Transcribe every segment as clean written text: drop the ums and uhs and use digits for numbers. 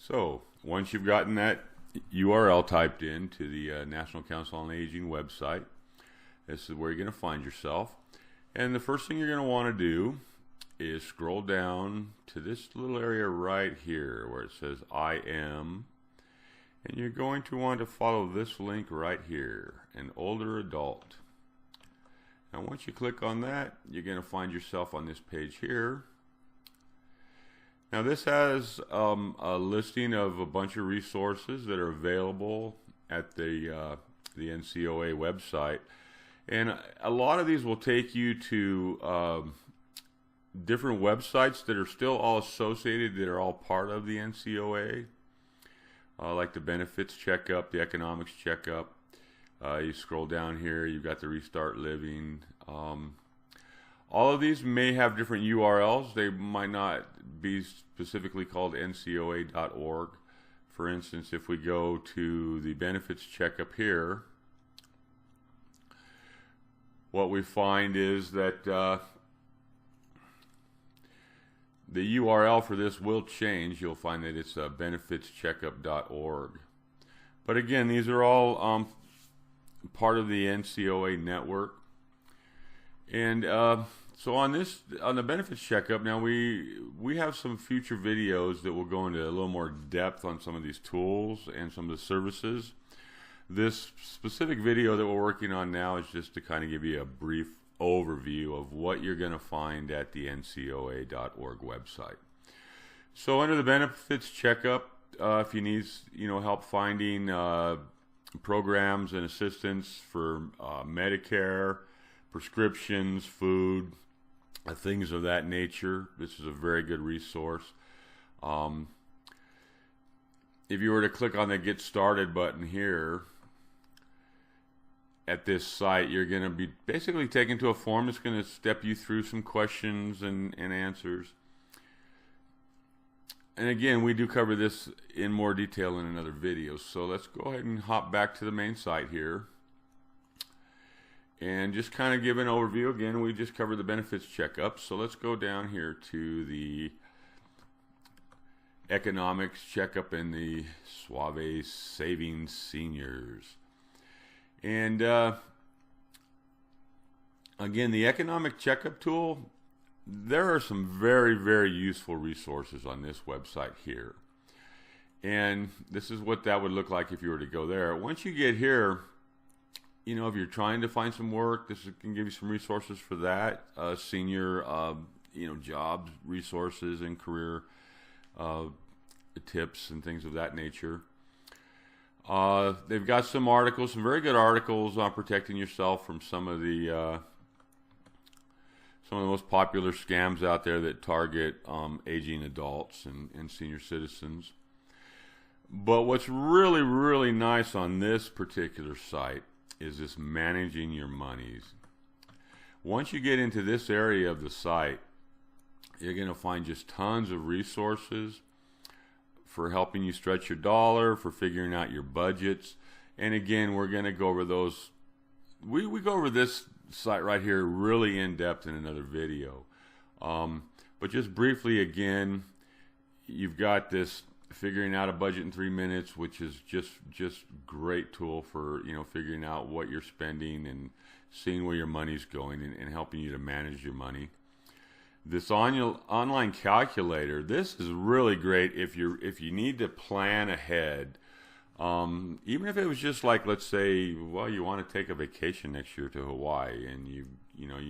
So once you've gotten that URL typed in to the National Council on Aging website, this is where you're going to find yourself. And the first thing you're going to want to do is scroll down to this little area right here where it says I am. And you're going to want to follow this link right here, an older adult. And once you click on that, you're going to find yourself on this page here. Now this has a listing of a bunch of resources that are available at the NCOA website. And a lot of these will take you to different websites that are still all associated, that are all part of the NCOA. Like the benefits checkup, the economics checkup. You scroll down here, you've got the Restart Living. All of these may have different URLs. They might not be specifically called NCOA.org. For instance, if we go to the benefits checkup here, what we find is that the URL for this will change. You'll find that it's benefitscheckup.org. But again, these are all part of the NCOA network. And so on the benefits checkup, now we have some future videos that will go into a little more depth on some of these tools and some of the services. This specific video that we're working on now is just to kind of give you a brief overview of what you're going to find at the NCOA.org website. So under the benefits checkup, if you need help finding programs and assistance for Medicare, prescriptions, food, things of that nature, this is a very good resource. If you were to click on the Get Started button here at this site, you're going to be basically taken to a form that's going to step you through some questions and answers. And again, we do cover this in more detail in another video. So let's go ahead and hop back to the main site here. And just kind of give an overview. Again, we just covered the benefits checkup. So let's go down here to the economics checkup and the Suave Savings Seniors. And again, the economic checkup tool, there are some very, very useful resources on this website here. And this is what that would look like if you were to go there. Once you get here, if you're trying to find some work, this can give you some resources for that. Senior, jobs resources and career tips and things of that nature. They've got some articles, some very good articles on protecting yourself from some of the most popular scams out there that target aging adults and senior citizens. But what's really, really nice on this particular site is this managing your monies. Once you get into this area of the site, you're going to find just tons of resources for helping you stretch your dollar, for figuring out your budgets. And again, we're going to go over those. We go over this site right here really in depth in another video. But just briefly again, you've got this figuring out a budget in 3 minutes, which is just great tool for figuring out what you're spending and seeing where your money's going and helping you to manage your money. This online calculator, this is really great if you need to plan ahead. Even if it was just like, let's say, well, you want to take a vacation next year to Hawaii, and you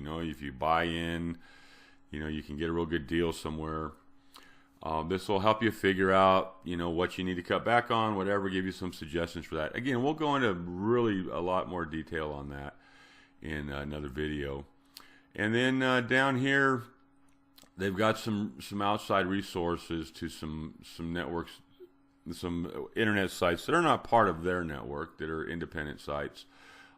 know if you buy in, you can get a real good deal somewhere. This will help you figure out, what you need to cut back on, whatever, give you some suggestions for that. Again, we'll go into really a lot more detail on that in another video. And then down here, they've got some outside resources to some networks, some internet sites that are not part of their network, that are independent sites.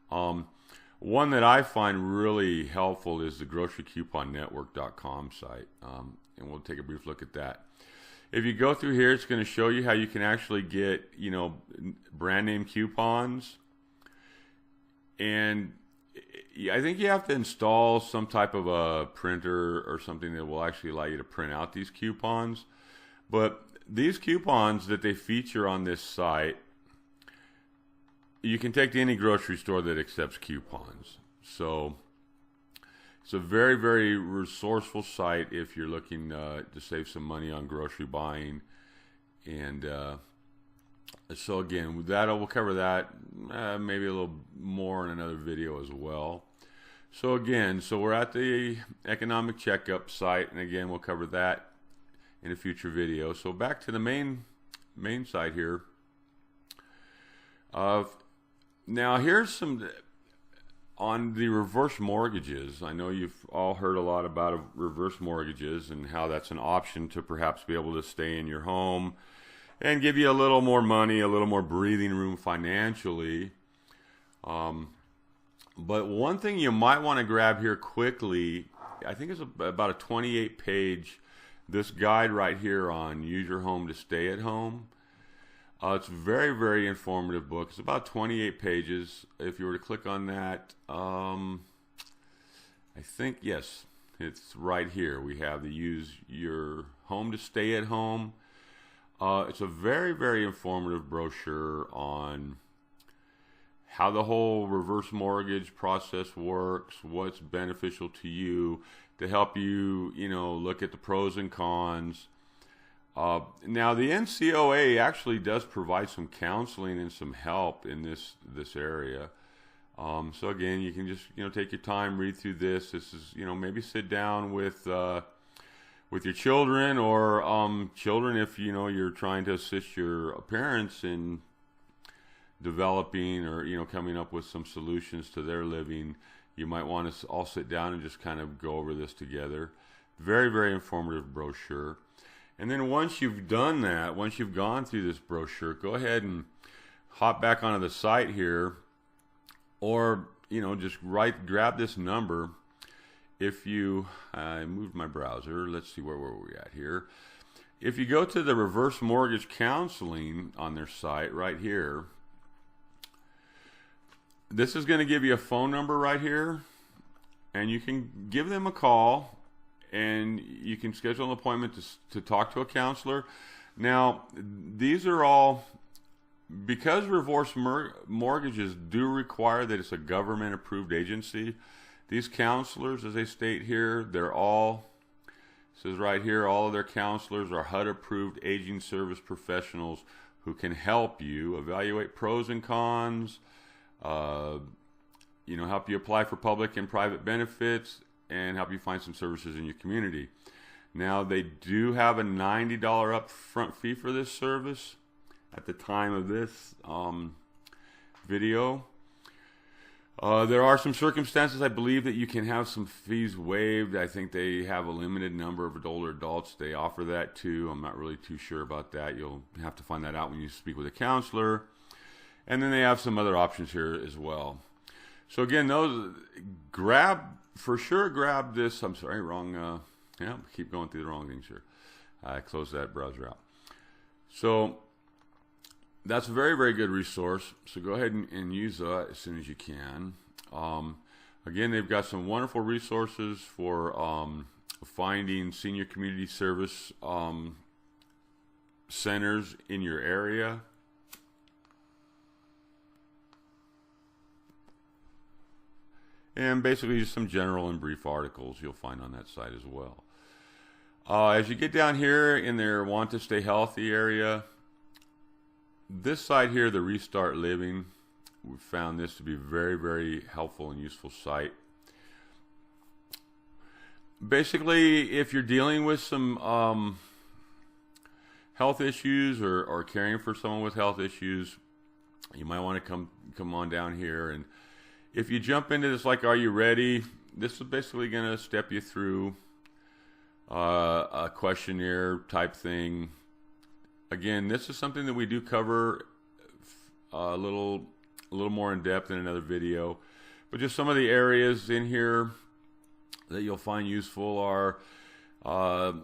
One that I find really helpful is the grocerycouponnetwork.com site, and we'll take a brief look at that. If you go through here, it's going to show you how you can actually get, brand name coupons. And I think you have to install some type of a printer or something that will actually allow you to print out these coupons. But these coupons that they feature on this site, you can take to any grocery store that accepts coupons. So it's a very, very resourceful site if you're looking to save some money on grocery buying. And so again, we'll cover that maybe a little more in another video as well. So again, we're at the economic checkup site, and again, we'll cover that in a future video. So back to the main site here. Now here's some on the reverse mortgages. I know you've all heard a lot about reverse mortgages and how that's an option to perhaps be able to stay in your home and give you a little more money, a little more breathing room financially. But one thing you might want to grab here quickly, I think it's about a 28-page, this guide right here on use your home to stay at home. It's a very, very informative book. It's about 28 pages. If you were to click on that, I think, yes, it's right here. We have the use your home to stay at home. It's a very, very informative brochure on how the whole reverse mortgage process works, what's beneficial to you, to help you, look at the pros and cons. Now, the NCOA actually does provide some counseling and some help in this area. So again, you can just take your time, read through this. This is maybe sit down with your children or children if you're trying to assist your parents in developing or coming up with some solutions to their living. You might want to all sit down and just kind of go over this together. Very, very informative brochure. And then once you've done that, once you've gone through this brochure, go ahead and hop back onto the site here, or just grab this number. If you, I moved my browser, let's see where were we at here. If you go to the reverse mortgage counseling on their site right here, this is going to give you a phone number right here, and you can give them a call, and you can schedule an appointment to talk to a counselor. Now, these are all, because reverse mortgages do require that it's a government-approved agency, these counselors, as they state here, they're all, it says right here, all of their counselors are HUD-approved aging service professionals who can help you evaluate pros and cons, help you apply for public and private benefits, and help you find some services in your community. Now, they do have a $90 upfront fee for this service at the time of this video. There are some circumstances, I believe, that you can have some fees waived. I think they have a limited number of older adults they offer that to. I'm not really too sure about that. You'll have to find that out when you speak with a counselor. And then they have some other options here as well. So again, for sure grab this. I'm sorry, wrong. Keep going through the wrong things here. I closed that browser out. So that's a very, very good resource. So go ahead and use that as soon as you can. Again, they've got some wonderful resources for finding senior community service centers in your area. And basically just some general and brief articles you'll find on that site as well. As you get down here in their want to stay healthy area, this site here, the Restart Living, we found this to be a very, very helpful and useful site. Basically, if you're dealing with some health issues or caring for someone with health issues, you might want to come on down here. And if you jump into this like, are you ready? This is basically going to step you through a questionnaire type thing. Again, this is something that we do cover a little more in depth in another video. But just some of the areas in here that you'll find useful are, they're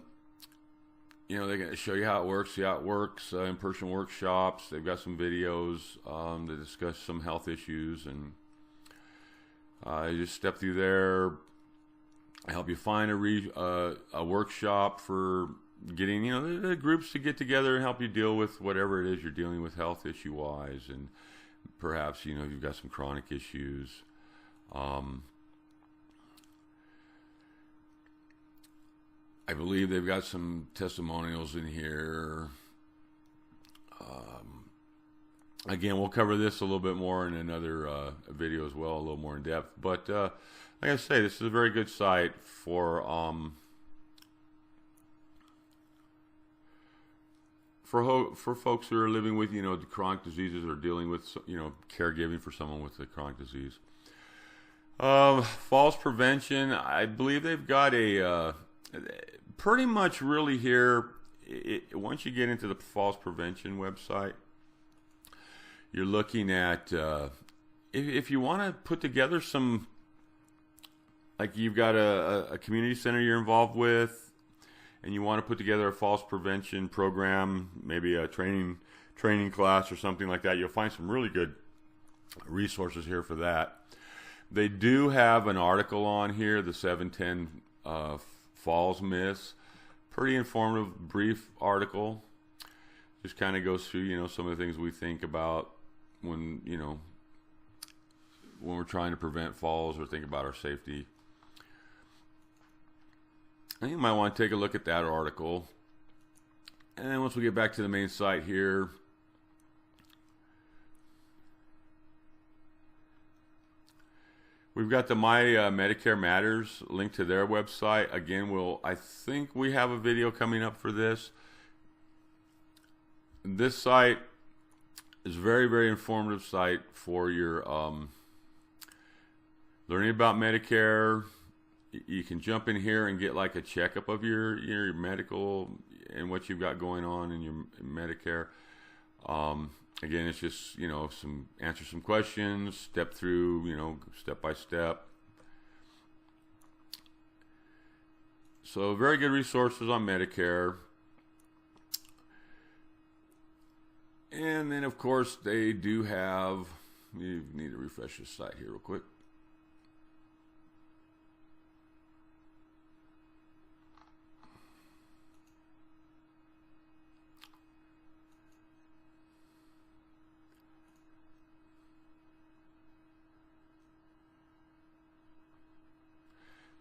going to show you how it works, see how it works, in-person workshops. They've got some videos that discuss some health issues, and you just step through there, help you find a workshop for getting, the groups to get together and help you deal with whatever it is you're dealing with health issue wise, and perhaps you've got some chronic issues. I believe they've got some testimonials in here. Again, we'll cover this a little bit more in another video as well, a little more in depth. But like I say, this is a very good site for folks who are living with chronic diseases or dealing with caregiving for someone with a chronic disease. Falls prevention. I believe they've got a pretty much really here. Once you get into the falls prevention website, you're looking at if you want to put together some, like you've got a community center you're involved with, and you want to put together a falls prevention program, maybe a training class or something like that, you'll find some really good resources here for that. They do have an article on here, the 710 falls myths. Pretty informative, brief article. Just kind of goes through, some of the things we think about when we're trying to prevent falls or think about our safety. I think you might want to take a look at that article. And then once we get back to the main site here, we've got the My Medicare Matters link to their website. Again, I think we have a video coming up for this. This site is a very, very informative site for your learning about Medicare. You can jump in here and get like a checkup of your medical and what you've got going on in your Medicare. Again, it's just, answer some questions, step through, step by step. So very good resources on Medicare. And then, of course, they do have, you need to refresh this site here real quick.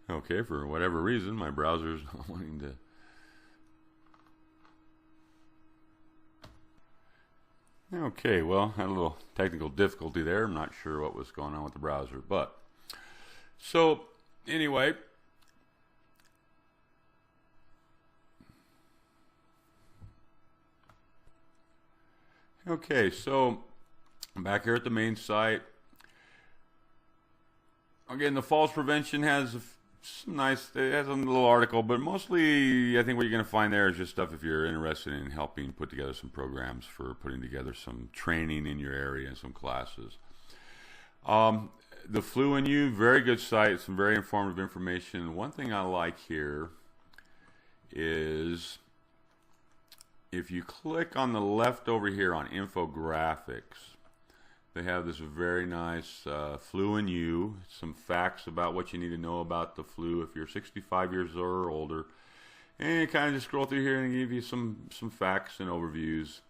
Okay, for whatever reason, my browser's not wanting to. Okay, well, had a little technical difficulty there. I'm not sure what was going on with the browser, but so anyway, okay, so I'm back here at the main site. Again, the falls prevention has it has a little article, but mostly I think what you're going to find there is just stuff if you're interested in helping put together some programs for putting together some training in your area and some classes. The Flu and You, very good site, some very informative information. One thing I like here is if you click on the left over here on infographics, they have this very nice Flu and You, some facts about what you need to know about the flu if you're 65 years or older. And you kind of just scroll through here and give you some facts and overviews.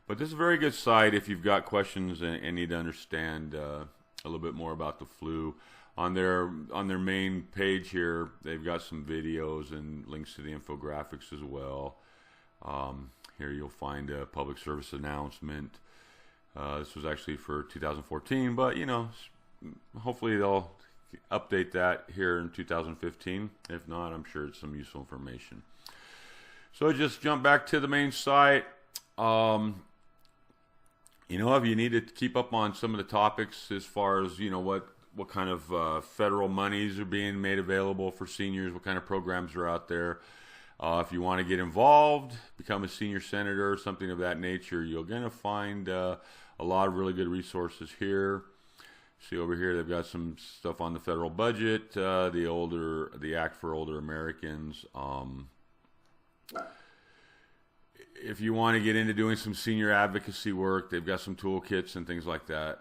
But this is a very good site if you've got questions and need to understand a little bit more about the flu. On their main page here, they've got some videos and links to the infographics as well. Here you'll find a public service announcement. This was actually for 2014, but hopefully they'll update that here in 2015. If not, I'm sure it's some useful information. So just jump back to the main site. If you need to keep up on some of the topics as far as what kind of federal monies are being made available for seniors, what kind of programs are out there. If you want to get involved, become a senior senator or something of that nature, you're going to find a lot of really good resources here. See over here, they've got some stuff on the federal budget, the Act for Older Americans. If you want to get into doing some senior advocacy work, they've got some toolkits and things like that.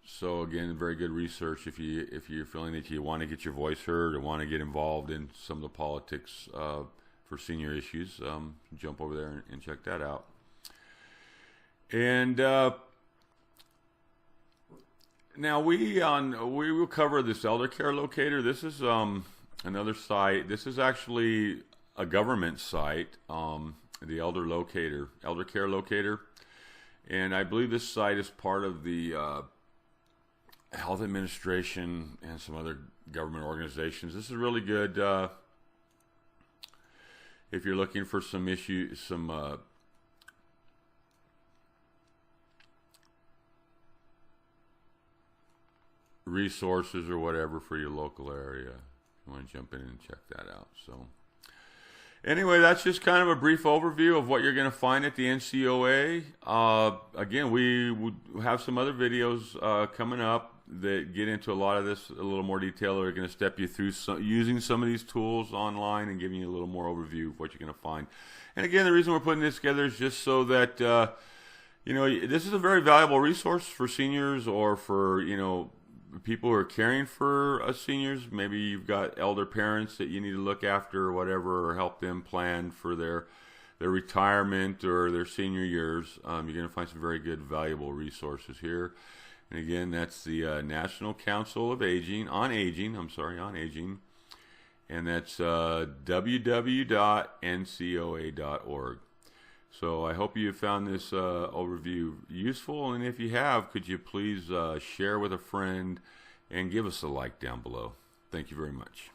So again, very good research if you're feeling that you want to get your voice heard or want to get involved in some of the politics for for senior issues, jump over there and check that out. And now we will cover this elder care locator. This is another site. This is actually a government site, the elder care locator, and I believe this site is part of the Health Administration and some other government organizations. This is really good if you're looking for some resources or whatever for your local area. You want to jump in and check that out. So anyway, that's just kind of a brief overview of what you're going to find at the NCOA. Again, we would have some other videos coming up that get into a lot of this a little more detail. They're going to step you through using some of these tools online and giving you a little more overview of what you're going to find. And again, the reason we're putting this together is just so that this is a very valuable resource for seniors, or for people who are caring for seniors. Maybe you've got elder parents that you need to look after or whatever, or help them plan for their retirement or their senior years. You're going to find some very good, valuable resources here. And again, that's the National Council of Aging, on Aging, and that's www.ncoa.org. So I hope you found this overview useful, and if you have, could you please share with a friend and give us a like down below. Thank you very much.